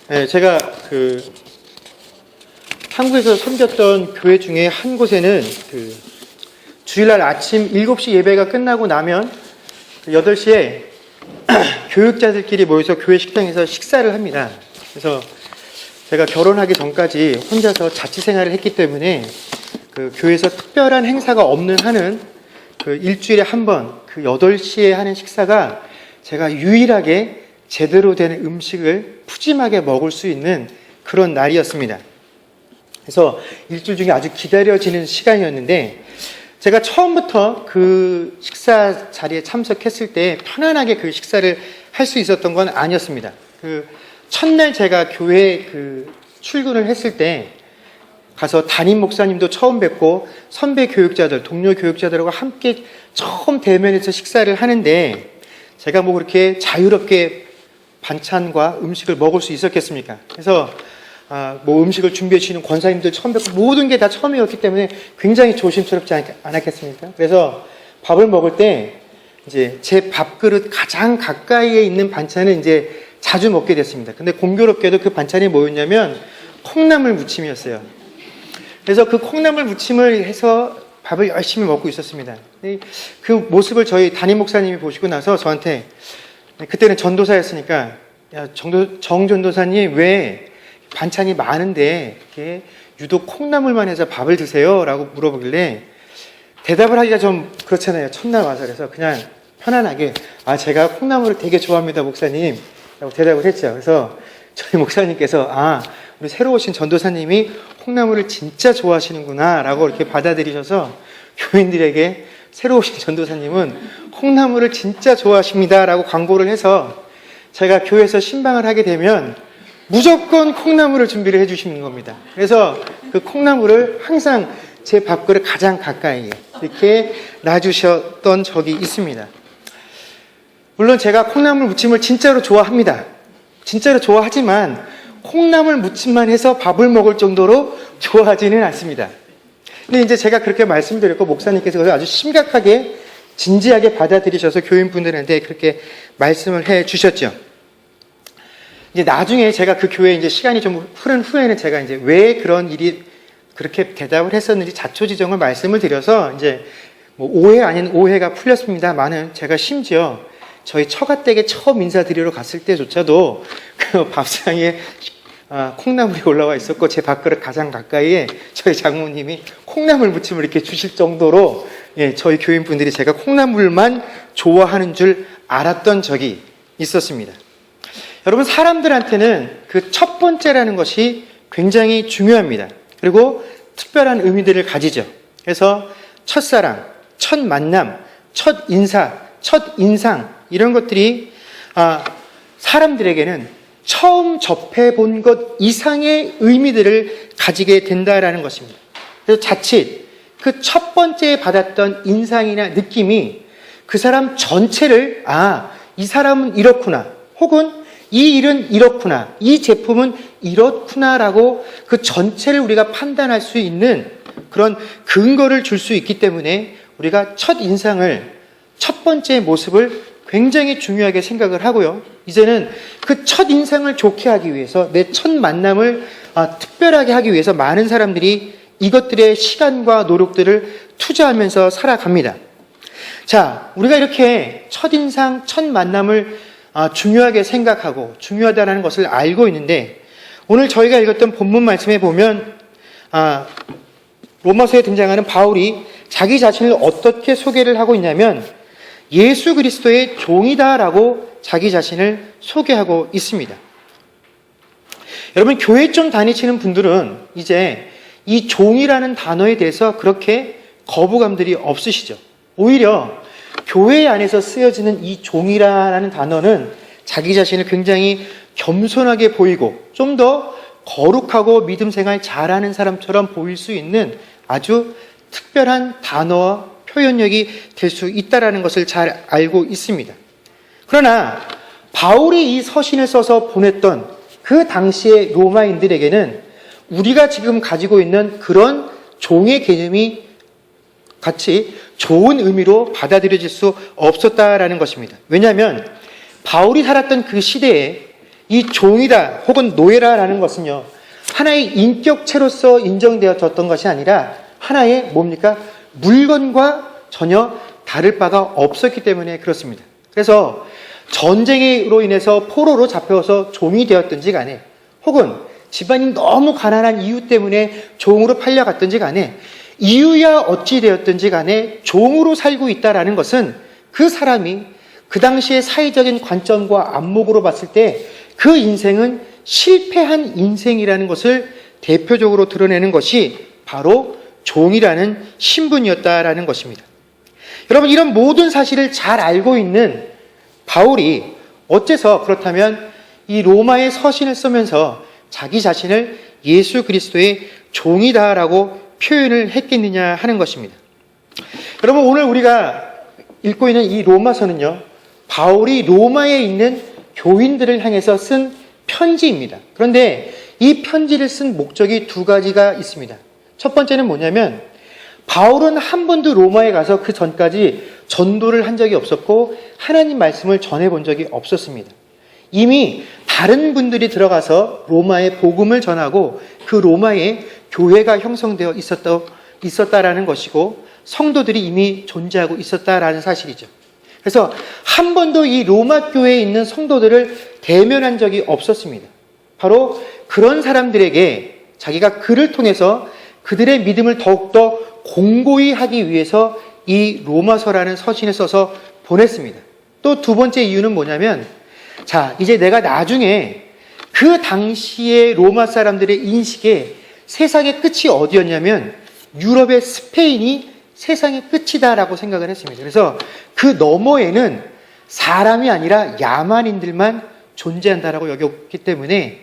네, 제가 한국에서 섬겼던 교회 중에 한 곳에는 주일날 아침 7시 예배가 끝나고 나면 8시에 교육자들끼리 모여서 교회 식당에서 식사를 합니다. 그래서 제가 결혼하기 전까지 혼자서 자취생활을 했기 때문에 교회에서 특별한 행사가 없는 한은 일주일에 한 번 8시에 하는 식사가 제가 유일하게 제대로 된 음식을 푸짐하게 먹을 수 있는 그런 날이었습니다. 그래서 일주일 중에 아주 기다려지는 시간이었는데 제가 처음부터 그 식사 자리에 참석했을 때 편안하게 그 식사를 할 수 있었던 건 아니었습니다. 첫날 제가 교회에 출근을 했을 때 가서 담임 목사님도 처음 뵙고 선배 교육자들, 동료 교육자들하고 함께 처음 대면해서 식사를 하는데 제가 뭐 그렇게 자유롭게 반찬과 음식을 먹을 수 있었겠습니까? 그래서 뭐 음식을 준비해 주시는 권사님들 처음 뵙고 모든 게 다 처음이었기 때문에 굉장히 조심스럽지 않았겠습니까? 그래서 밥을 먹을 때 이제 제 밥그릇 가장 가까이에 있는 반찬을 이제 자주 먹게 됐습니다. 근데 공교롭게도 그 반찬이 뭐였냐면 콩나물 무침이었어요. 그래서 그 콩나물 무침을 해서 밥을 열심히 먹고 있었습니다. 그 모습을 저희 담임 목사님이 보시고 나서 저한테, 그때는 전도사였으니까, 야, 정 전도사님 왜 반찬이 많은데 이렇게 유독 콩나물만 해서 밥을 드세요? 라고 물어보길래 대답을 하기가 좀 그렇잖아요. 첫날 와서. 그래서 그냥 편안하게 제가 콩나물을 되게 좋아합니다, 목사님 라고 대답을 했죠. 그래서 저희 목사님께서 우리 새로 오신 전도사님이 콩나물을 진짜 좋아하시는구나 라고 이렇게 받아들이셔서 교인들에게 새로 오신 전도사님은 콩나물을 진짜 좋아하십니다 라고 광고를 해서 제가 교회에서 신방을 하게 되면 무조건 콩나물을 준비를 해주시는 겁니다. 그래서 그 콩나물을 항상 제 밥그릇 가장 가까이에 이렇게 놔주셨던 적이 있습니다. 물론 제가 콩나물 무침을 진짜로 좋아합니다. 진짜로 좋아하지만 콩나물 무침만 해서 밥을 먹을 정도로 좋아하지는 않습니다. 근데 이제 제가 그렇게 말씀드렸고 목사님께서 그걸 아주 심각하게 진지하게 받아들이셔서 교인분들한테 그렇게 말씀을 해 주셨죠. 이제 나중에 제가 그 교회에 이제 시간이 좀 흐른 후에는 제가 이제 왜 그런 일이 그렇게 대답을 했었는지 자초지종을 말씀을 드려서 이제 뭐 오해 아닌 오해가 풀렸습니다만은 제가 심지어 저희 처가댁에 처음 인사드리러 갔을 때조차도 그 밥상에 콩나물이 올라와 있었고 제 밥그릇 가장 가까이에 저희 장모님이 콩나물 무침을 이렇게 주실 정도로 저희 교인분들이 제가 콩나물만 좋아하는 줄 알았던 적이 있었습니다. 여러분, 사람들한테는 그 첫 번째라는 것이 굉장히 중요합니다. 그리고 특별한 의미들을 가지죠. 그래서 첫사랑, 첫 만남, 첫 인사, 첫 인상 이런 것들이 사람들에게는 처음 접해본 것 이상의 의미들을 가지게 된다라는 것입니다. 그래서 자칫 그 첫 번째 받았던 인상이나 느낌이 그 사람 전체를 이 사람은 이렇구나, 혹은 이 일은 이렇구나, 이 제품은 이렇구나라고 그 전체를 우리가 판단할 수 있는 그런 근거를 줄 수 있기 때문에 우리가 첫 인상을, 첫 번째 모습을 굉장히 중요하게 생각을 하고요. 이제는 그 첫 인상을 좋게 하기 위해서, 내 첫 만남을 특별하게 하기 위해서 많은 사람들이 이것들의 시간과 노력들을 투자하면서 살아갑니다. 자, 우리가 이렇게 첫인상, 첫 만남을 중요하게 생각하고 중요하다는 것을 알고 있는데, 오늘 저희가 읽었던 본문 말씀에 보면 로마서에 등장하는 바울이 자기 자신을 어떻게 소개를 하고 있냐면 예수 그리스도의 종이다라고 자기 자신을 소개하고 있습니다. 여러분, 교회 좀 다니시는 분들은 이제 이 종이라는 단어에 대해서 그렇게 거부감들이 없으시죠. 오히려 교회 안에서 쓰여지는 이 종이라는 단어는 자기 자신을 굉장히 겸손하게 보이고 좀 더 거룩하고 믿음 생활 잘하는 사람처럼 보일 수 있는 아주 특별한 단어와 표현력이 될 수 있다는 것을 잘 알고 있습니다. 그러나 바울이 이 서신을 써서 보냈던 그 당시의 로마인들에게는 우리가 지금 가지고 있는 그런 종의 개념이 같이 좋은 의미로 받아들여질 수 없었다라는 것입니다. 왜냐하면 바울이 살았던 그 시대에 이 종이다 혹은 노예라라는 것은요, 하나의 인격체로서 인정되어졌던 것이 아니라 하나의 뭡니까? 물건과 전혀 다를 바가 없었기 때문에 그렇습니다. 그래서 전쟁으로 인해서 포로로 잡혀서 종이 되었든지 간에, 혹은 집안이 너무 가난한 이유 때문에 종으로 팔려갔든지 간에, 이유야 어찌 되었든지 간에 종으로 살고 있다라는 것은 그 사람이 그 당시의 사회적인 관점과 안목으로 봤을 때 그 인생은 실패한 인생이라는 것을 대표적으로 드러내는 것이 바로 종이라는 신분이었다라는 것입니다. 여러분, 이런 모든 사실을 잘 알고 있는 바울이 어째서 그렇다면 이 로마의 서신을 쓰면서 자기 자신을 예수 그리스도의 종이다라고 표현을 했겠느냐 하는 것입니다. 여러분, 오늘 우리가 읽고 있는 이 로마서는요, 바울이 로마에 있는 교인들을 향해서 쓴 편지입니다. 그런데 이 편지를 쓴 목적이 두 가지가 있습니다. 첫 번째는 뭐냐면, 바울은 한 번도 로마에 가서 그 전까지 전도를 한 적이 없었고 하나님 말씀을 전해본 적이 없었습니다. 이미 다른 분들이 들어가서 로마에 복음을 전하고 그 로마에 교회가 형성되어 있었다라는 것이고 성도들이 이미 존재하고 있었다라는 사실이죠. 그래서 한 번도 이 로마 교회에 있는 성도들을 대면한 적이 없었습니다. 바로 그런 사람들에게 자기가 글을 통해서 그들의 믿음을 더욱더 공고히 하기 위해서 이 로마서라는 서신을 써서 보냈습니다. 또 두 번째 이유는 뭐냐면, 자, 이제 내가 나중에 그 당시의 로마 사람들의 인식에 세상의 끝이 어디였냐면 유럽의 스페인이 세상의 끝이다라고 생각을 했습니다. 그래서 그 너머에는 사람이 아니라 야만인들만 존재한다라고 여겼기 때문에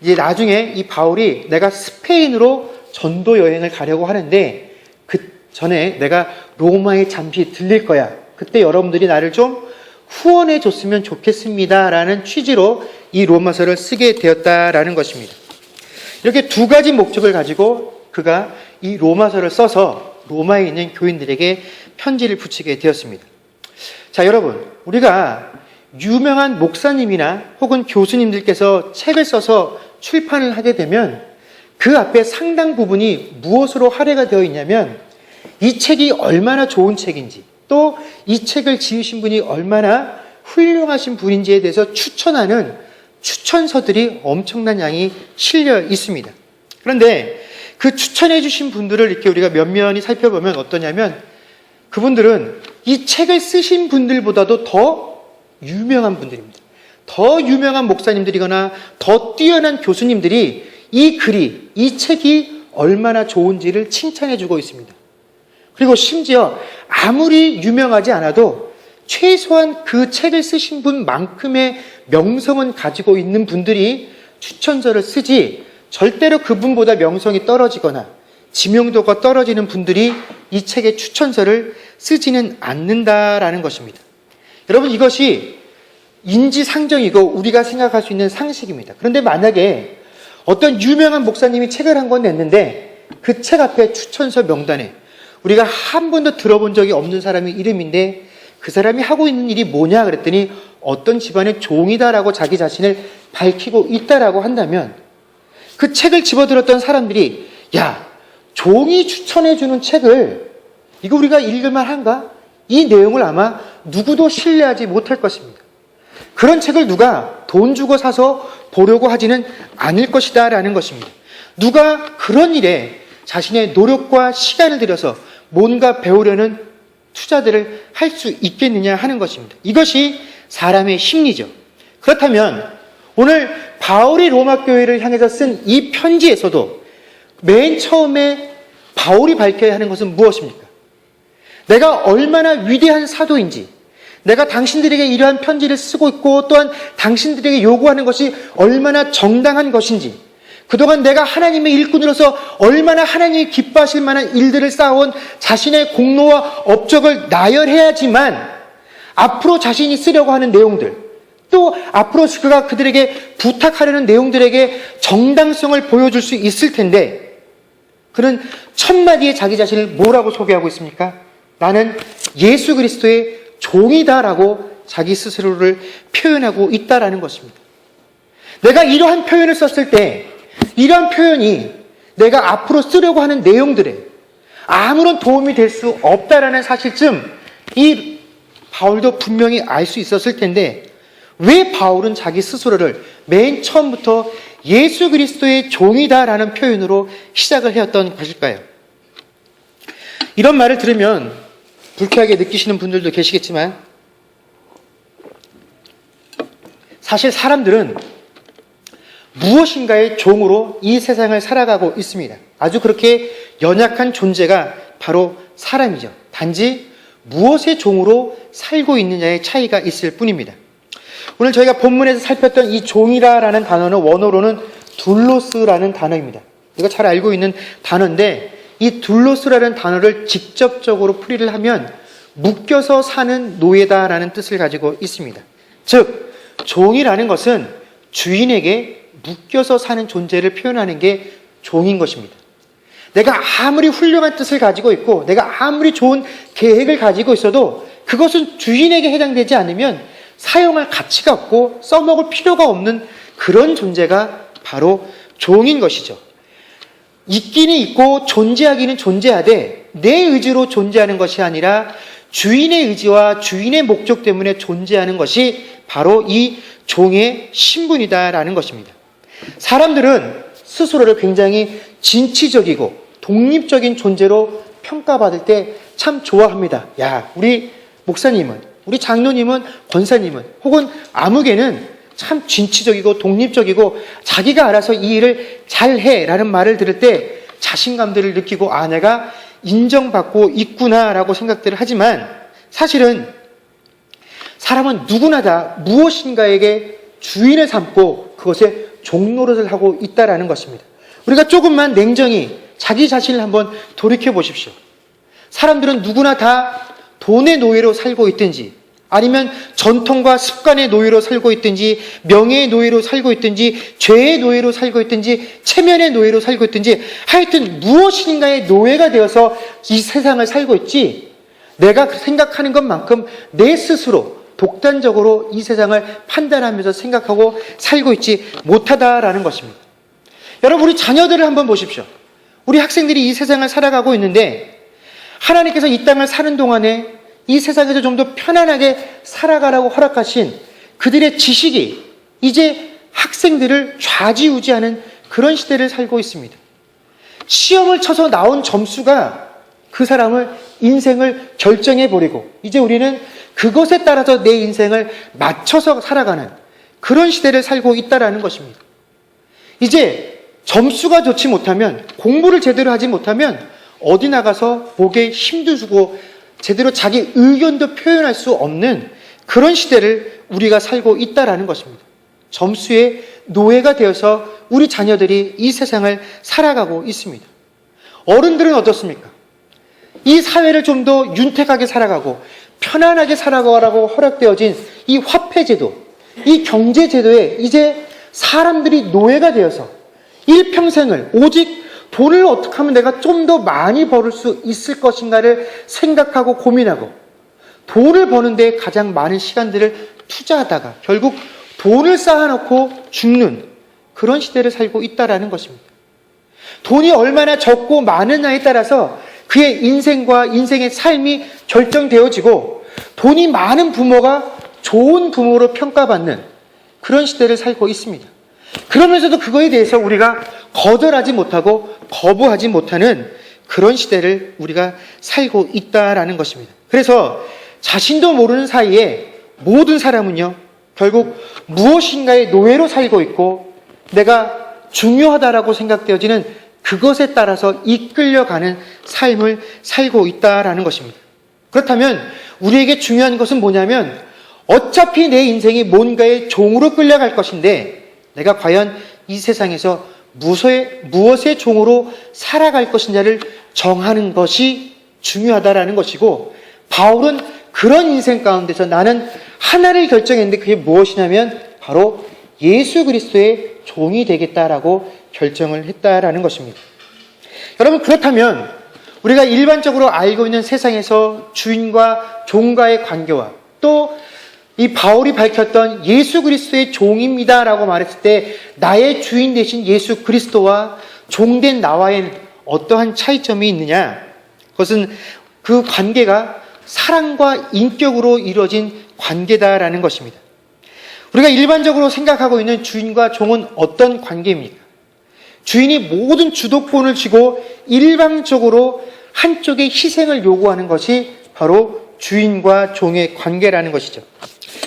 이제 나중에 이 바울이 내가 스페인으로 전도 여행을 가려고 하는데 그 전에 내가 로마에 잠시 들릴 거야. 그때 여러분들이 나를 좀 후원해 줬으면 좋겠습니다라는 취지로 이 로마서를 쓰게 되었다라는 것입니다. 이렇게 두 가지 목적을 가지고 그가 이 로마서를 써서 로마에 있는 교인들에게 편지를 붙이게 되었습니다. 자, 여러분, 우리가 유명한 목사님이나 혹은 교수님들께서 책을 써서 출판을 하게 되면 그 앞에 상당 부분이 무엇으로 할애가 되어 있냐면 이 책이 얼마나 좋은 책인지, 또 이 책을 지으신 분이 얼마나 훌륭하신 분인지에 대해서 추천하는 추천서들이 엄청난 양이 실려 있습니다. 그런데 그 추천해 주신 분들을 이렇게 우리가 면면히 살펴보면 어떠냐면, 그분들은 이 책을 쓰신 분들보다도 더 유명한 분들입니다. 더 유명한 목사님들이거나 더 뛰어난 교수님들이 이 글이, 이 책이 얼마나 좋은지를 칭찬해 주고 있습니다. 그리고 심지어 아무리 유명하지 않아도 최소한 그 책을 쓰신 분만큼의 명성은 가지고 있는 분들이 추천서를 쓰지, 절대로 그분보다 명성이 떨어지거나 지명도가 떨어지는 분들이 이 책의 추천서를 쓰지는 않는다라는 것입니다. 여러분, 이것이 인지상정이고 우리가 생각할 수 있는 상식입니다. 그런데 만약에 어떤 유명한 목사님이 책을 한 권 냈는데 그 책 앞에 추천서 명단에 우리가 한 번도 들어본 적이 없는 사람의 이름인데 그 사람이 하고 있는 일이 뭐냐 그랬더니 어떤 집안의 종이다라고 자기 자신을 밝히고 있다라고 한다면, 그 책을 집어들었던 사람들이 야, 종이 추천해주는 책을 이거 우리가 읽을만 한가? 이 내용을 아마 누구도 신뢰하지 못할 것입니다. 그런 책을 누가 돈 주고 사서 보려고 하지는 않을 것이다 라는 것입니다. 누가 그런 일에 자신의 노력과 시간을 들여서 뭔가 배우려는 투자들을 할 수 있겠느냐 하는 것입니다. 이것이 사람의 심리죠. 그렇다면 오늘 바울이 로마 교회를 향해서 쓴 이 편지에서도 맨 처음에 바울이 밝혀야 하는 것은 무엇입니까? 내가 얼마나 위대한 사도인지, 내가 당신들에게 이러한 편지를 쓰고 있고 또한 당신들에게 요구하는 것이 얼마나 정당한 것인지, 그동안 내가 하나님의 일꾼으로서 얼마나 하나님이 기뻐하실 만한 일들을 쌓아온 자신의 공로와 업적을 나열해야지만 앞으로 자신이 쓰려고 하는 내용들, 또 앞으로 그가 그들에게 부탁하려는 내용들에게 정당성을 보여줄 수 있을 텐데, 그는 첫 마디에 자기 자신을 뭐라고 소개하고 있습니까? 나는 예수 그리스도의 종이다라고 자기 스스로를 표현하고 있다라는 것입니다. 내가 이러한 표현을 썼을 때 이러한 표현이 내가 앞으로 쓰려고 하는 내용들에 아무런 도움이 될 수 없다라는 사실쯤 이 바울도 분명히 알 수 있었을 텐데 왜 바울은 자기 스스로를 맨 처음부터 예수 그리스도의 종이다라는 표현으로 시작을 해왔던 것일까요? 이런 말을 들으면 불쾌하게 느끼시는 분들도 계시겠지만 사실 사람들은 무엇인가의 종으로 이 세상을 살아가고 있습니다. 아주 그렇게 연약한 존재가 바로 사람이죠. 단지 무엇의 종으로 살고 있느냐의 차이가 있을 뿐입니다. 오늘 저희가 본문에서 살폈던 이 종이라는 단어는 원어로는 둘로스라는 단어입니다. 이거 잘 알고 있는 단어인데 이 둘로스라는 단어를 직접적으로 풀이를 하면 묶여서 사는 노예다라는 뜻을 가지고 있습니다. 즉 종이라는 것은 주인에게 묶여서 사는 존재를 표현하는 게 종인 것입니다. 내가 아무리 훌륭한 뜻을 가지고 있고 내가 아무리 좋은 계획을 가지고 있어도 그것은 주인에게 해당되지 않으면 사용할 가치가 없고 써먹을 필요가 없는 그런 존재가 바로 종인 것이죠. 있기는 있고 존재하기는 존재하되 내 의지로 존재하는 것이 아니라 주인의 의지와 주인의 목적 때문에 존재하는 것이 바로 이 종의 신분이다라는 것입니다. 사람들은 스스로를 굉장히 진취적이고 독립적인 존재로 평가받을 때 참 좋아합니다. 야, 우리 목사님은, 우리 장로님은, 권사님은, 혹은 아무개는 참 진취적이고 독립적이고 자기가 알아서 이 일을 잘해라는 말을 들을 때 자신감들을 느끼고 아, 내가 인정받고 있구나라고 생각들을 하지만 사실은 사람은 누구나 다 무엇인가에게 주인을 삼고 그것에 종노릇을 하고 있다라는 것입니다. 우리가 조금만 냉정히 자기 자신을 한번 돌이켜 보십시오. 사람들은 누구나 다 돈의 노예로 살고 있든지 아니면 전통과 습관의 노예로 살고 있든지 명예의 노예로 살고 있든지 죄의 노예로 살고 있든지 체면의 노예로 살고 있든지 하여튼 무엇인가의 노예가 되어서 이 세상을 살고 있지 내가 생각하는 것만큼 내 스스로 독단적으로 이 세상을 판단하면서 생각하고 살고 있지 못하다라는 것입니다. 여러분 우리 자녀들을 한번 보십시오. 우리 학생들이 이 세상을 살아가고 있는데 하나님께서 이 땅을 사는 동안에 이 세상에서 좀 더 편안하게 살아가라고 허락하신 그들의 지식이 이제 학생들을 좌지우지하는 그런 시대를 살고 있습니다. 시험을 쳐서 나온 점수가 그 사람을 인생을 결정해버리고 이제 우리는 그것에 따라서 내 인생을 맞춰서 살아가는 그런 시대를 살고 있다는 것입니다. 이제 점수가 좋지 못하면 공부를 제대로 하지 못하면 어디 나가서 목에 힘도 주고 제대로 자기 의견도 표현할 수 없는 그런 시대를 우리가 살고 있다는 것입니다. 점수의 노예가 되어서 우리 자녀들이 이 세상을 살아가고 있습니다. 어른들은 어떻습니까? 이 사회를 좀 더 윤택하게 살아가고 편안하게 살아가라고 허락되어진 이 화폐제도, 이 경제제도에 이제 사람들이 노예가 되어서 일평생을 오직 돈을 어떻게 하면 내가 좀 더 많이 벌을 수 있을 것인가를 생각하고 고민하고 돈을 버는데 가장 많은 시간들을 투자하다가 결국 돈을 쌓아놓고 죽는 그런 시대를 살고 있다는 것입니다. 돈이 얼마나 적고 많으냐에 따라서 그의 인생과 인생의 삶이 결정되어지고 돈이 많은 부모가 좋은 부모로 평가받는 그런 시대를 살고 있습니다. 그러면서도 그거에 대해서 우리가 거절하지 못하고 거부하지 못하는 그런 시대를 우리가 살고 있다라는 것입니다. 그래서 자신도 모르는 사이에 모든 사람은요, 결국 무엇인가의 노예로 살고 있고 내가 중요하다라고 생각되어지는 그것에 따라서 이끌려가는 삶을 살고 있다라는 것입니다. 그렇다면 우리에게 중요한 것은 뭐냐면 어차피 내 인생이 뭔가의 종으로 끌려갈 것인데 내가 과연 이 세상에서 무엇의 종으로 살아갈 것이냐를 정하는 것이 중요하다라는 것이고 바울은 그런 인생 가운데서 나는 하나를 결정했는데 그게 무엇이냐면 바로 예수 그리스도의 종이 되겠다라고 결정을 했다라는 것입니다. 여러분 그렇다면 우리가 일반적으로 알고 있는 세상에서 주인과 종과의 관계와 또 이 바울이 밝혔던 예수 그리스도의 종입니다라고 말했을 때 나의 주인 되신 예수 그리스도와 종된 나와의 어떠한 차이점이 있느냐? 그것은 그 관계가 사랑과 인격으로 이루어진 관계다라는 것입니다. 우리가 일반적으로 생각하고 있는 주인과 종은 어떤 관계입니까? 주인이 모든 주도권을 쥐고 일방적으로 한쪽의 희생을 요구하는 것이 바로 주인과 종의 관계라는 것이죠.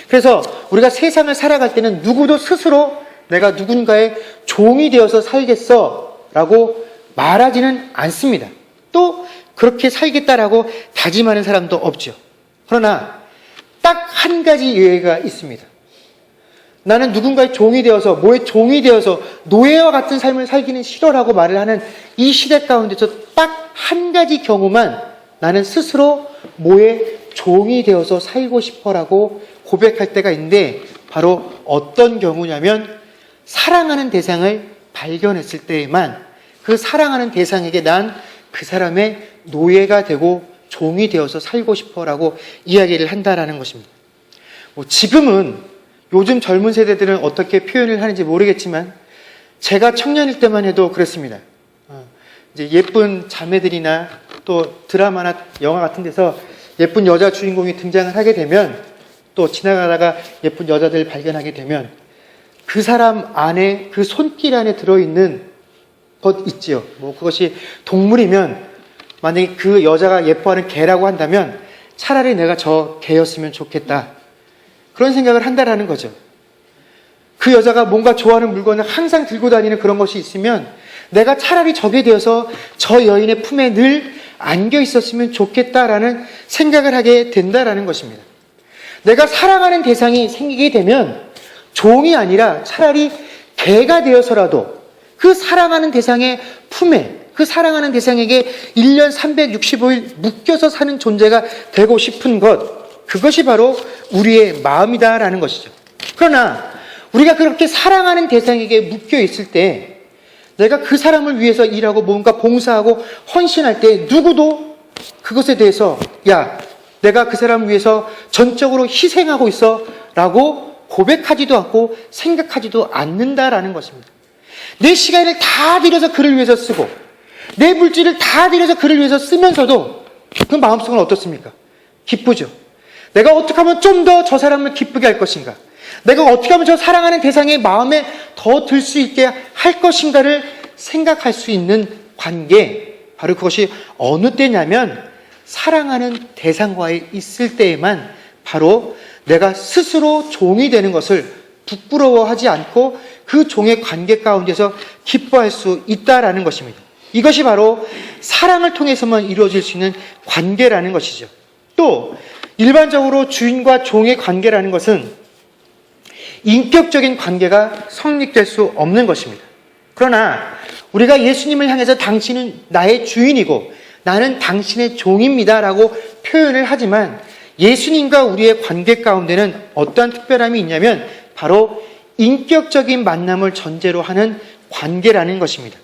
그래서 우리가 세상을 살아갈 때는 누구도 스스로 내가 누군가의 종이 되어서 살겠어 라고 말하지는 않습니다. 또 그렇게 살겠다라고 다짐하는 사람도 없죠. 그러나 딱 한 가지 예외가 있습니다. 나는 누군가의 종이 되어서, 뭐의 종이 되어서 노예와 같은 삶을 살기는 싫어라고 말을 하는 이 시대 가운데서 딱 한 가지 경우만 나는 스스로 뭐의 종이 되어서 살고 싶어라고 고백할 때가 있는데, 바로 어떤 경우냐면 사랑하는 대상을 발견했을 때에만 그 사랑하는 대상에게 난 그 사람의 노예가 되고 종이 되어서 살고 싶어라고 이야기를 한다라는 것입니다. 지금은 요즘 젊은 세대들은 어떻게 표현을 하는지 모르겠지만 제가 청년일 때만 해도 그랬습니다. 이제 예쁜 자매들이나 또 드라마나 영화 같은 데서 예쁜 여자 주인공이 등장을 하게 되면, 또 지나가다가 예쁜 여자들 발견하게 되면 그 사람 안에, 그 손길 안에 들어있는 것 있지요. 그것이 동물이면 만약에 그 여자가 예뻐하는 개라고 한다면 차라리 내가 저 개였으면 좋겠다, 그런 생각을 한다라는 거죠. 그 여자가 뭔가 좋아하는 물건을 항상 들고 다니는 그런 것이 있으면 내가 차라리 저게 되어서 저 여인의 품에 늘 안겨 있었으면 좋겠다라는 생각을 하게 된다라는 것입니다. 내가 사랑하는 대상이 생기게 되면 종이 아니라 차라리 개가 되어서라도 그 사랑하는 대상의 품에, 그 사랑하는 대상에게 1년 365일 묶여서 사는 존재가 되고 싶은 것, 그것이 바로 우리의 마음이다라는 것이죠. 그러나 우리가 그렇게 사랑하는 대상에게 묶여 있을 때, 내가 그 사람을 위해서 일하고 뭔가 봉사하고 헌신할 때 누구도 그것에 대해서 야, 내가 그 사람을 위해서 전적으로 희생하고 있어 라고 고백하지도 않고 생각하지도 않는다라는 것입니다. 내 시간을 다 들여서 그를 위해서 쓰고 내 물질을 다 들여서 그를 위해서 쓰면서도 그 마음속은 어떻습니까? 기쁘죠. 내가 어떻게 하면 좀 더 저 사람을 기쁘게 할 것인가? 내가 어떻게 하면 저 사랑하는 대상의 마음에 더 들 수 있게 할 것인가를 생각할 수 있는 관계, 바로 그것이 어느 때냐면 사랑하는 대상과의 있을 때에만 바로 내가 스스로 종이 되는 것을 부끄러워하지 않고 그 종의 관계 가운데서 기뻐할 수 있다라는 것입니다. 이것이 바로 사랑을 통해서만 이루어질 수 있는 관계라는 것이죠. 또 일반적으로 주인과 종의 관계라는 것은 인격적인 관계가 성립될 수 없는 것입니다. 그러나 우리가 예수님을 향해서 당신은 나의 주인이고 나는 당신의 종입니다 라고 표현을 하지만, 예수님과 우리의 관계 가운데는 어떠한 특별함이 있냐면 바로 인격적인 만남을 전제로 하는 관계라는 것입니다.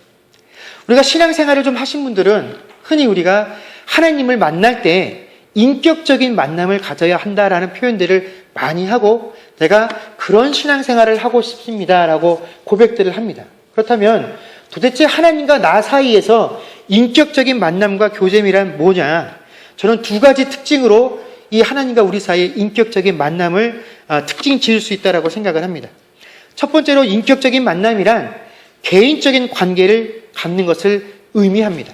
우리가 신앙생활을 좀 하신 분들은 흔히 우리가 하나님을 만날 때 인격적인 만남을 가져야 한다라는 표현들을 많이 하고 내가 그런 신앙생활을 하고 싶습니다라고 고백들을 합니다. 그렇다면 도대체 하나님과 나 사이에서 인격적인 만남과 교제미란 뭐냐? 저는 두 가지 특징으로 이 하나님과 우리 사이의 인격적인 만남을 특징 지을 수 있다고 생각을 합니다. 첫 번째로 인격적인 만남이란 개인적인 관계를 갖는 것을 의미합니다.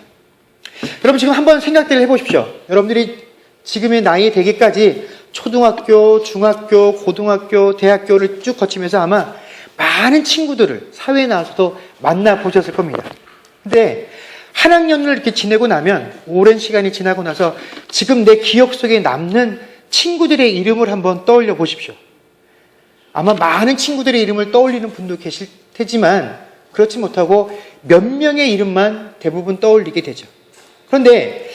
여러분 지금 한번 생각들을 해보십시오. 여러분들이 지금의 나이에 되기까지 초등학교, 중학교, 고등학교, 대학교를 쭉 거치면서 아마 많은 친구들을 사회에 나와서도 만나보셨을 겁니다. 근데 한 학년을 이렇게 지내고 나면, 오랜 시간이 지나고 나서 지금 내 기억 속에 남는 친구들의 이름을 한번 떠올려 보십시오. 아마 많은 친구들의 이름을 떠올리는 분도 계실 테지만 그렇지 못하고 몇 명의 이름만 대부분 떠올리게 되죠. 그런데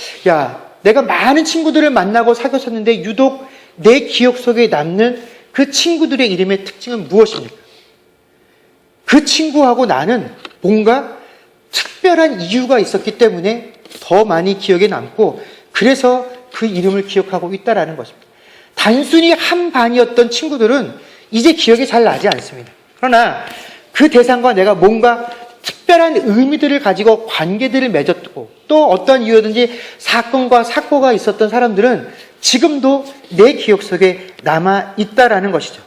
내가 많은 친구들을 만나고 사귀었었는데 유독 내 기억 속에 남는 그 친구들의 이름의 특징은 무엇입니까? 그 친구하고 나는 뭔가 특별한 이유가 있었기 때문에 더 많이 기억에 남고, 그래서 그 이름을 기억하고 있다라는 것입니다. 단순히 한 반이었던 친구들은 이제 기억이 잘 나지 않습니다. 그러나 그 대상과 내가 뭔가 특별한 의미들을 가지고 관계들을 맺었고 또 어떤 이유든지 사건과 사고가 있었던 사람들은 지금도 내 기억 속에 남아있다라는 것이죠.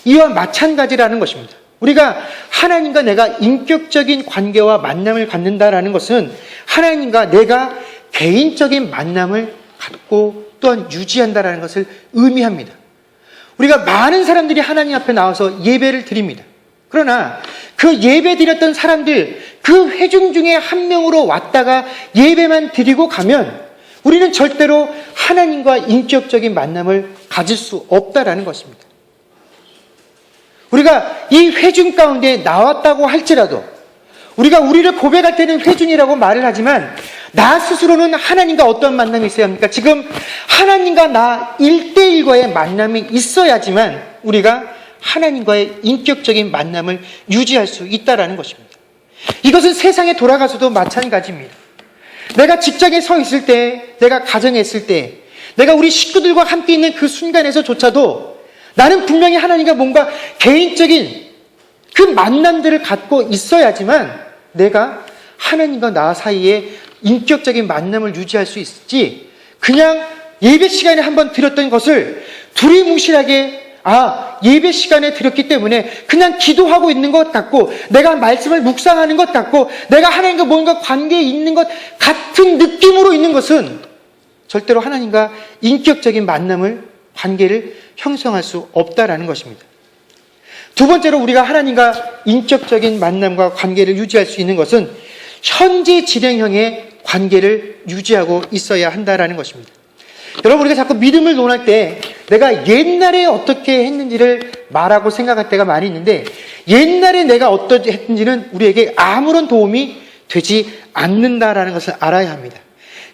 이와 마찬가지라는 것입니다. 우리가 하나님과 내가 인격적인 관계와 만남을 갖는다라는 것은 하나님과 내가 개인적인 만남을 갖고 또한 유지한다라는 것을 의미합니다. 우리가 많은 사람들이 하나님 앞에 나와서 예배를 드립니다. 그러나 그 예배 드렸던 사람들, 그 회중 중에 한 명으로 왔다가 예배만 드리고 가면 우리는 절대로 하나님과 인격적인 만남을 가질 수 없다라는 것입니다. 우리가 이 회중 가운데 나왔다고 할지라도 우리가 우리를 고백할 때는 회중이라고 말을 하지만 나 스스로는 하나님과 어떤 만남이 있어야 합니까? 지금 하나님과 나 1대1과의 만남이 있어야지만 우리가 하나님과의 인격적인 만남을 유지할 수 있다는 것입니다. 이것은 세상에 돌아가서도 마찬가지입니다. 내가 직장에 서 있을 때, 내가 가정에 있을 때, 내가 우리 식구들과 함께 있는 그 순간에서조차도 나는 분명히 하나님과 뭔가 개인적인 그 만남들을 갖고 있어야지만 내가 하나님과 나 사이에 인격적인 만남을 유지할 수 있지, 그냥 예배 시간에 한번 드렸던 것을 두리뭉실하게 예배 시간에 드렸기 때문에 그냥 기도하고 있는 것 같고 내가 말씀을 묵상하는 것 같고 내가 하나님과 뭔가 관계에 있는 것 같은 느낌으로 있는 것은 절대로 하나님과 인격적인 만남을, 관계를 형성할 수 없다라는 것입니다. 두 번째로 우리가 하나님과 인격적인 만남과 관계를 유지할 수 있는 것은 현재 진행형의 관계를 유지하고 있어야 한다라는 것입니다. 여러분, 우리가 자꾸 믿음을 논할 때 내가 옛날에 어떻게 했는지를 말하고 생각할 때가 많이 있는데 옛날에 내가 어떻게 했는지는 우리에게 아무런 도움이 되지 않는다라는 것을 알아야 합니다.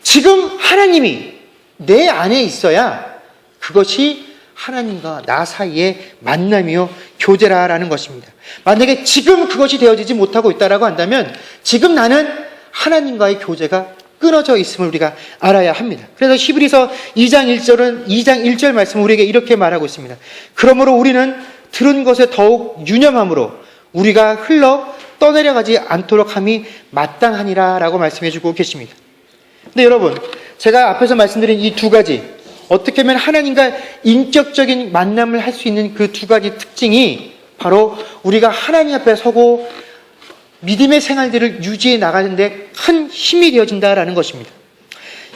지금 하나님이 내 안에 있어야 그것이 하나님과 나 사이의 만남이요 교제라라는 것입니다. 만약에 지금 그것이 되어지지 못하고 있다라고 한다면 지금 나는 하나님과의 교제가 끊어져 있음을 우리가 알아야 합니다. 그래서 히브리서 2장 1절 말씀은 우리에게 이렇게 말하고 있습니다. 그러므로 우리는 들은 것에 더욱 유념함으로 우리가 흘러 떠내려가지 않도록 함이 마땅하니라 라고 말씀해 주고 계십니다. 근데 여러분, 제가 앞에서 말씀드린 이 두 가지, 어떻게 하면 하나님과 인격적인 만남을 할 수 있는 그 두 가지 특징이 바로 우리가 하나님 앞에 서고 믿음의 생활들을 유지해 나가는데 큰 힘이 되어진다라는 것입니다.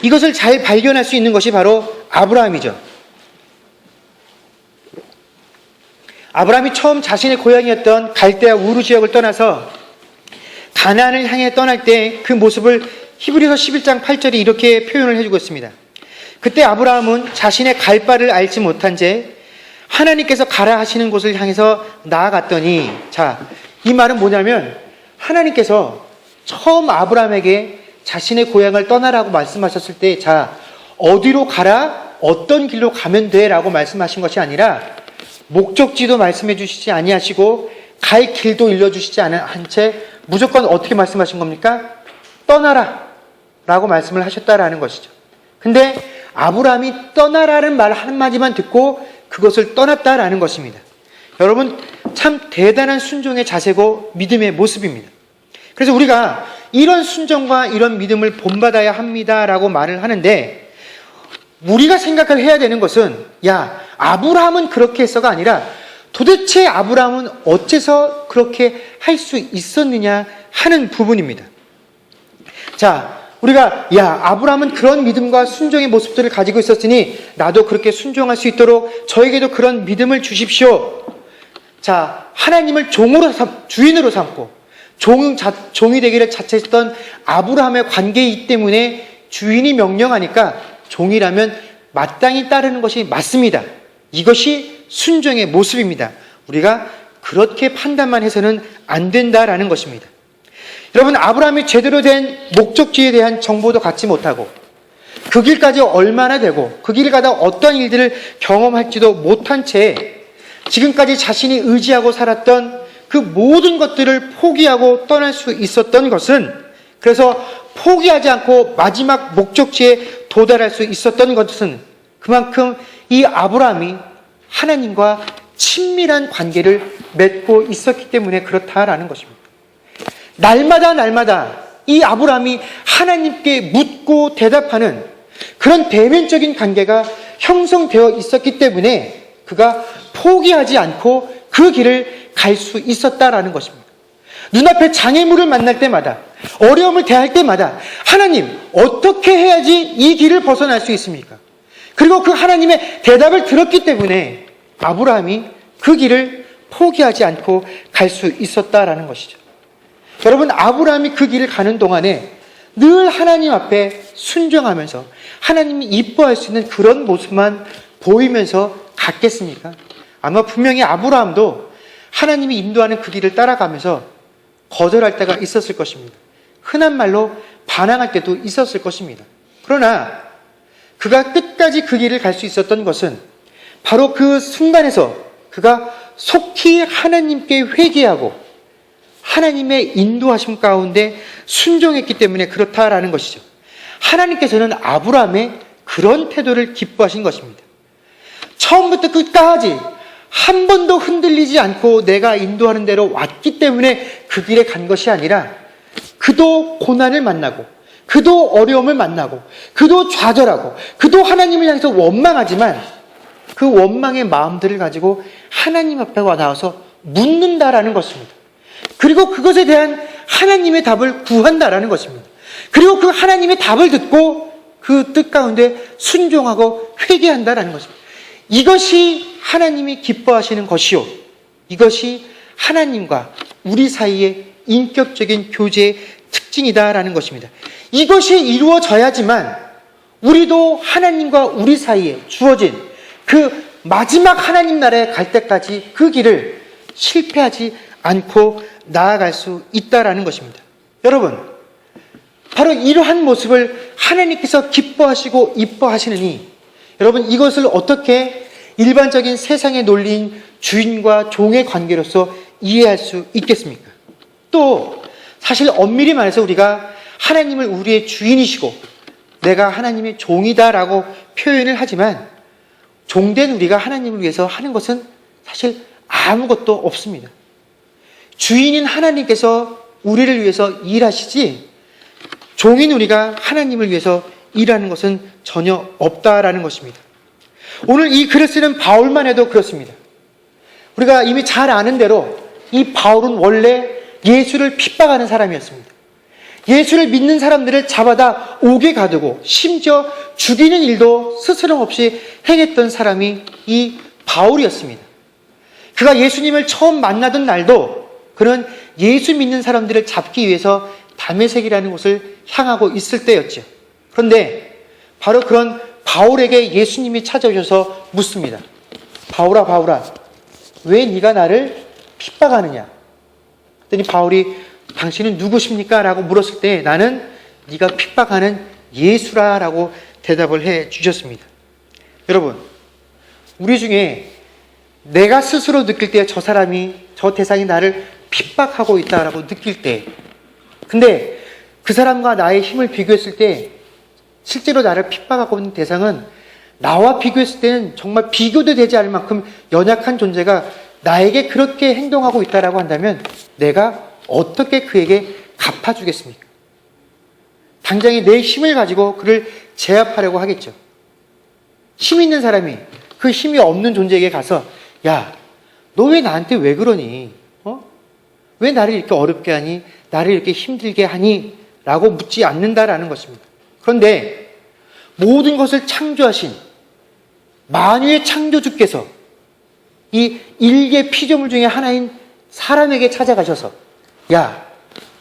이것을 잘 발견할 수 있는 것이 바로 아브라함이죠. 아브라함이 처음 자신의 고향이었던 갈대아 우르 지역을 떠나서 가나안을 향해 떠날 때 그 모습을 히브리서 11장 8절이 이렇게 표현을 해주고 있습니다. 그때 아브라함은 자신의 갈 바를 알지 못한 채 하나님께서 가라 하시는 곳을 향해서 나아갔더니, 이 말은 뭐냐면 하나님께서 처음 아브라함에게 자신의 고향을 떠나라고 말씀하셨을 때 어디로 가라, 어떤 길로 가면 돼 라고 말씀하신 것이 아니라 목적지도 말씀해 주시지 아니하시고 갈 길도 일러주시지 않은 채 무조건 어떻게 말씀하신 겁니까? 떠나라 라고 말씀을 하셨다라는 것이죠. 근데 아브라함이 떠나라는 말 한마디만 듣고 그것을 떠났다라는 것입니다. 여러분, 참 대단한 순종의 자세고 믿음의 모습입니다. 그래서 우리가 이런 순종과 이런 믿음을 본받아야 합니다라고 말을 하는데 우리가 생각을 해야 되는 것은 아브라함은 그렇게 했어가 아니라 도대체 아브라함은 어째서 그렇게 할 수 있었느냐 하는 부분입니다. 우리가 아브라함은 그런 믿음과 순종의 모습들을 가지고 있었으니 나도 그렇게 순종할 수 있도록 저에게도 그런 믿음을 주십시오. 하나님을 주인으로 삼고 종이 되기를 자처했던 아브라함의 관계이기 때문에 주인이 명령하니까 종이라면 마땅히 따르는 것이 맞습니다. 이것이 순종의 모습입니다. 우리가 그렇게 판단만 해서는 안 된다라는 것입니다. 여러분, 아브라함이 제대로 된 목적지에 대한 정보도 갖지 못하고 그 길까지 얼마나 되고 그 길을 가다 어떤 일들을 경험할지도 못한 채 지금까지 자신이 의지하고 살았던 그 모든 것들을 포기하고 떠날 수 있었던 것은, 그래서 포기하지 않고 마지막 목적지에 도달할 수 있었던 것은 그만큼 이 아브라함이 하나님과 친밀한 관계를 맺고 있었기 때문에 그렇다라는 것입니다. 날마다 이 아브라함이 하나님께 묻고 대답하는 그런 대면적인 관계가 형성되어 있었기 때문에 그가 포기하지 않고 그 길을 갈 수 있었다라는 것입니다. 눈앞에 장애물을 만날 때마다, 어려움을 대할 때마다 하나님, 어떻게 해야지 이 길을 벗어날 수 있습니까? 그리고 그 하나님의 대답을 들었기 때문에 아브라함이 그 길을 포기하지 않고 갈 수 있었다라는 것이죠. 여러분, 아브라함이 그 길을 가는 동안에 늘 하나님 앞에 순종하면서 하나님이 이뻐할 수 있는 그런 모습만 보이면서 갔겠습니까? 아마 분명히 아브라함도 하나님이 인도하는 그 길을 따라가면서 거절할 때가 있었을 것입니다. 흔한 말로 반항할 때도 있었을 것입니다. 그러나 그가 끝까지 그 길을 갈 수 있었던 것은 바로 그 순간에서 그가 속히 하나님께 회개하고 하나님의 인도하심 가운데 순종했기 때문에 그렇다라는 것이죠. 하나님께서는 아브라함의 그런 태도를 기뻐하신 것입니다. 처음부터 끝까지 한 번도 흔들리지 않고 내가 인도하는 대로 왔기 때문에 그 길에 간 것이 아니라 그도 고난을 만나고 그도 어려움을 만나고 그도 좌절하고 그도 하나님을 향해서 원망하지만 그 원망의 마음들을 가지고 하나님 앞에 와 나와서 묻는다라는 것입니다. 그리고 그것에 대한 하나님의 답을 구한다라는 것입니다. 그리고 그 하나님의 답을 듣고 그 뜻 가운데 순종하고 회개한다라는 것입니다. 이것이 하나님이 기뻐하시는 것이요, 이것이 하나님과 우리 사이의 인격적인 교제의 특징이다라는 것입니다. 이것이 이루어져야지만 우리도 하나님과 우리 사이에 주어진 그 마지막 하나님 나라에 갈 때까지 그 길을 실패하지 않고 나아갈 수 있다라는 것입니다. 여러분, 바로 이러한 모습을 하나님께서 기뻐하시고 이뻐하시느니 여러분, 이것을 어떻게 일반적인 세상의 논리인 주인과 종의 관계로서 이해할 수 있겠습니까? 또 사실 엄밀히 말해서 우리가 하나님을 우리의 주인이시고 내가 하나님의 종이다라고 표현을 하지만 종된 우리가 하나님을 위해서 하는 것은 사실 아무것도 없습니다. 주인인 하나님께서 우리를 위해서 일하시지 종인 우리가 하나님을 위해서 일하는 것은 전혀 없다라는 것입니다. 오늘 이 글을 쓰는 바울만 해도 그렇습니다. 우리가 이미 잘 아는 대로 이 바울은 원래 예수를 핍박하는 사람이었습니다. 예수를 믿는 사람들을 잡아다 옥에 가두고 심지어 죽이는 일도 스스럼 없이 행했던 사람이 이 바울이었습니다. 그가 예수님을 처음 만나던 날도 그는 예수 믿는 사람들을 잡기 위해서 다메섹이라는 곳을 향하고 있을 때였죠. 그런데 바로 그런 바울에게 예수님이 찾아오셔서 묻습니다. 바울아, 바울아, 왜 네가 나를 핍박하느냐? 그랬더니 바울이 당신은 누구십니까? 라고 물었을 때 나는 네가 핍박하는 예수라 라고 대답을 해 주셨습니다. 여러분, 우리 중에 내가 스스로 느낄 때 저 사람이, 저 대상이 나를 핍박하고 있다라고 느낄 때, 근데 그 사람과 나의 힘을 비교했을 때 실제로 나를 핍박하고 있는 대상은 나와 비교했을 때는 정말 비교도 되지 않을 만큼 연약한 존재가 나에게 그렇게 행동하고 있다라고 한다면 내가 어떻게 그에게 갚아주겠습니까? 당장에 내 힘을 가지고 그를 제압하려고 하겠죠. 힘 있는 사람이 그 힘이 없는 존재에게 가서 야, 너 왜 나한테 왜 그러니? 왜 나를 이렇게 어렵게 하니? 나를 이렇게 힘들게 하니? 라고 묻지 않는다라는 것입니다. 그런데 모든 것을 창조하신 만유의 창조주께서 이 일개 피조물 중에 하나인 사람에게 찾아가셔서 야,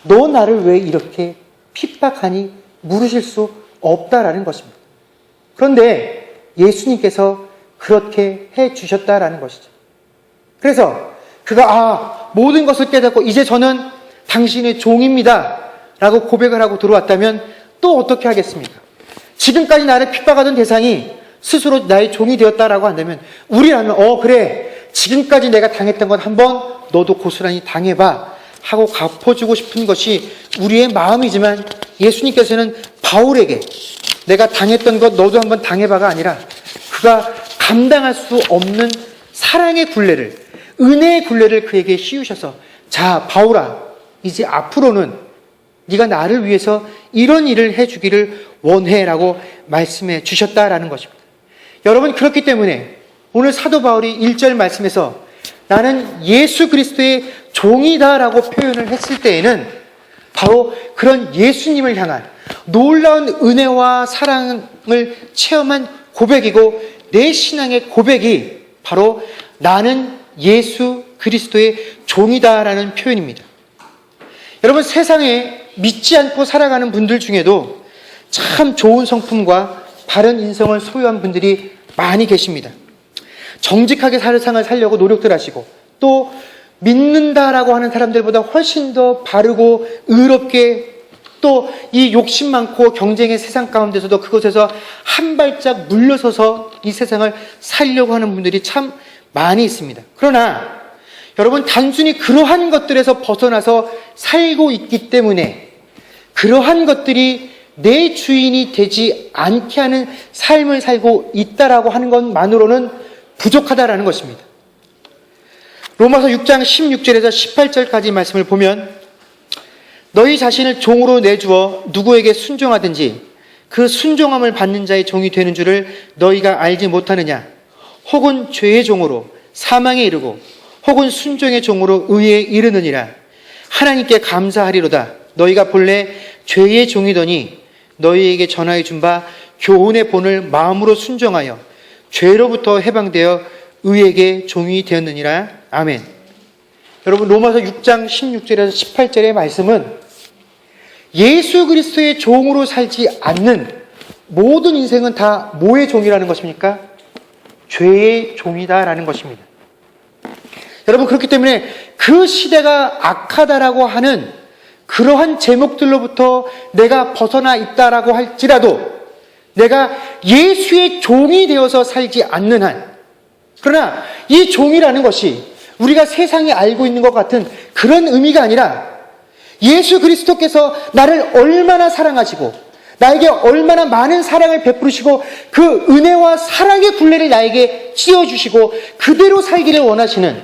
너 나를 왜 이렇게 핍박하니? 물으실 수 없다라는 것입니다. 그런데 예수님께서 그렇게 해 주셨다라는 것이죠. 그래서 그가 모든 것을 깨닫고 이제 저는 당신의 종입니다 라고 고백을 하고 들어왔다면 또 어떻게 하겠습니까? 지금까지 나를 핍박하던 대상이 스스로 나의 종이 되었다라고 한다면 우리라면 그래, 지금까지 내가 당했던 건 한번 너도 고스란히 당해봐 하고 갚아주고 싶은 것이 우리의 마음이지만 예수님께서는 바울에게 내가 당했던 것 너도 한번 당해봐가 아니라 그가 감당할 수 없는 사랑의 굴레를, 은혜의 굴레를 그에게 씌우셔서, 자, 바울아, 이제 앞으로는 네가 나를 위해서 이런 일을 해주기를 원해라고 말씀해 주셨다라는 것입니다. 여러분, 그렇기 때문에 오늘 사도 바울이 1절 말씀에서 나는 예수 그리스도의 종이다라고 표현을 했을 때에는 바로 그런 예수님을 향한 놀라운 은혜와 사랑을 체험한 고백이고, 내 신앙의 고백이 바로 나는 예수 그리스도의 종이다라는 표현입니다. 여러분, 세상에 믿지 않고 살아가는 분들 중에도 참 좋은 성품과 바른 인성을 소유한 분들이 많이 계십니다. 정직하게 세상을 살려고 노력들 하시고, 또 믿는다라고 하는 사람들보다 훨씬 더 바르고 의롭게, 또 이 욕심 많고 경쟁의 세상 가운데서도 그곳에서 한 발짝 물러서서 이 세상을 살려고 하는 분들이 참 많이 있습니다. 그러나 여러분, 단순히 그러한 것들에서 벗어나서 살고 있기 때문에 그러한 것들이 내 주인이 되지 않게 하는 삶을 살고 있다라고 하는 것만으로는 부족하다라는 것입니다. 로마서 6장 16절에서 18절까지 말씀을 보면, 너희 자신을 종으로 내주어 누구에게 순종하든지 그 순종함을 받는 자의 종이 되는 줄을 너희가 알지 못하느냐? 혹은 죄의 종으로 사망에 이르고 혹은 순종의 종으로 의에 이르느니라. 하나님께 감사하리로다. 너희가 본래 죄의 종이더니 너희에게 전하여 준 바 교훈의 본을 마음으로 순종하여 죄로부터 해방되어 의에게 종이 되었느니라. 아멘. 여러분, 로마서 6장 16절에서 18절의 말씀은 예수 그리스도의 종으로 살지 않는 모든 인생은 다 뭐의 종이라는 것입니까? 죄의 종이다라는 것입니다. 여러분, 그렇기 때문에 그 시대가 악하다라고 하는 그러한 제목들로부터 내가 벗어나 있다라고 할지라도 내가 예수의 종이 되어서 살지 않는 한, 그러나 이 종이라는 것이 우리가 세상에 알고 있는 것 같은 그런 의미가 아니라, 예수 그리스도께서 나를 얼마나 사랑하시고 나에게 얼마나 많은 사랑을 베푸시고 그 은혜와 사랑의 굴레를 나에게 씌워주시고 그대로 살기를 원하시는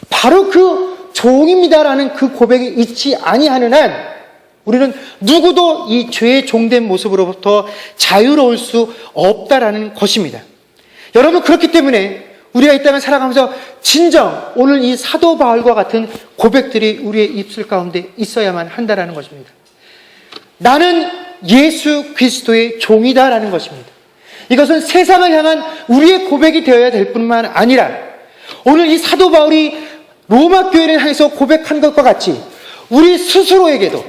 바로 그 종입니다라는 그 고백이 있지 아니하는 한 우리는 누구도 이 죄의 종된 모습으로부터 자유로울 수 없다라는 것입니다. 여러분, 그렇기 때문에 우리가 이 땅을 살아가면서 진정 오늘 이 사도 바울과 같은 고백들이 우리의 입술 가운데 있어야만 한다라는 것입니다. 나는 예수 그리스도의 종이다라는 것입니다. 이것은 세상을 향한 우리의 고백이 되어야 될 뿐만 아니라 오늘 이 사도 바울이 로마 교회를 향해서 고백한 것과 같이 우리 스스로에게도,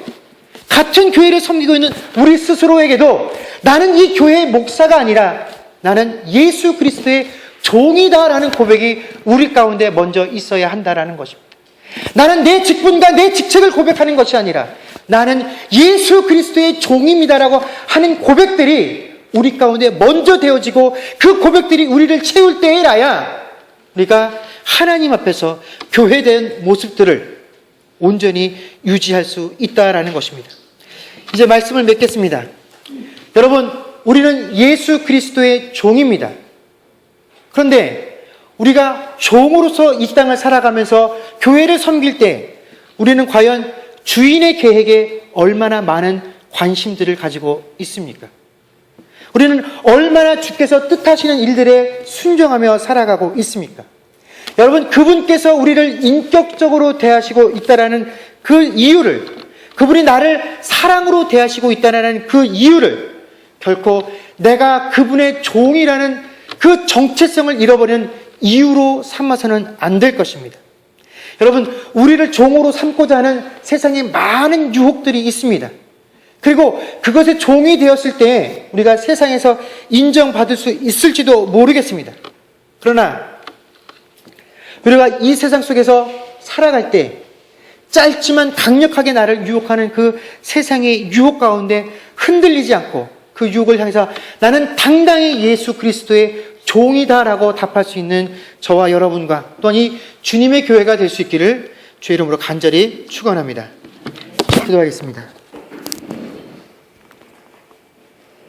같은 교회를 섬기고 있는 우리 스스로에게도 나는 이 교회의 목사가 아니라 나는 예수 그리스도의 종이다라는 고백이 우리 가운데 먼저 있어야 한다라는 것입니다. 나는 내 직분과 내 직책을 고백하는 것이 아니라 나는 예수 그리스도의 종입니다라고 하는 고백들이 우리 가운데 먼저 되어지고 그 고백들이 우리를 채울 때에라야 우리가 하나님 앞에서 교회된 모습들을 온전히 유지할 수 있다라는 것입니다. 이제 말씀을 맺겠습니다. 여러분, 우리는 예수 그리스도의 종입니다. 그런데 우리가 종으로서 이 땅을 살아가면서 교회를 섬길 때 우리는 과연 주인의 계획에 얼마나 많은 관심들을 가지고 있습니까? 우리는 얼마나 주께서 뜻하시는 일들에 순종하며 살아가고 있습니까? 여러분, 그분께서 우리를 인격적으로 대하시고 있다는 그 이유를, 그분이 나를 사랑으로 대하시고 있다는 그 이유를 결코 내가 그분의 종이라는 그 정체성을 잃어버리는 이유로 삼아서는 안 될 것입니다. 여러분, 우리를 종으로 삼고자 하는 세상에 많은 유혹들이 있습니다. 그리고 그것의 종이 되었을 때 우리가 세상에서 인정받을 수 있을지도 모르겠습니다. 그러나 우리가 이 세상 속에서 살아갈 때 짧지만 강력하게 나를 유혹하는 그 세상의 유혹 가운데 흔들리지 않고 그 유혹을 향해서 나는 당당히 예수 그리스도의 종이다라고 답할 수 있는 저와 여러분과 또한 이 주님의 교회가 될 수 있기를 주의 이름으로 간절히 축원합니다. 기도하겠습니다.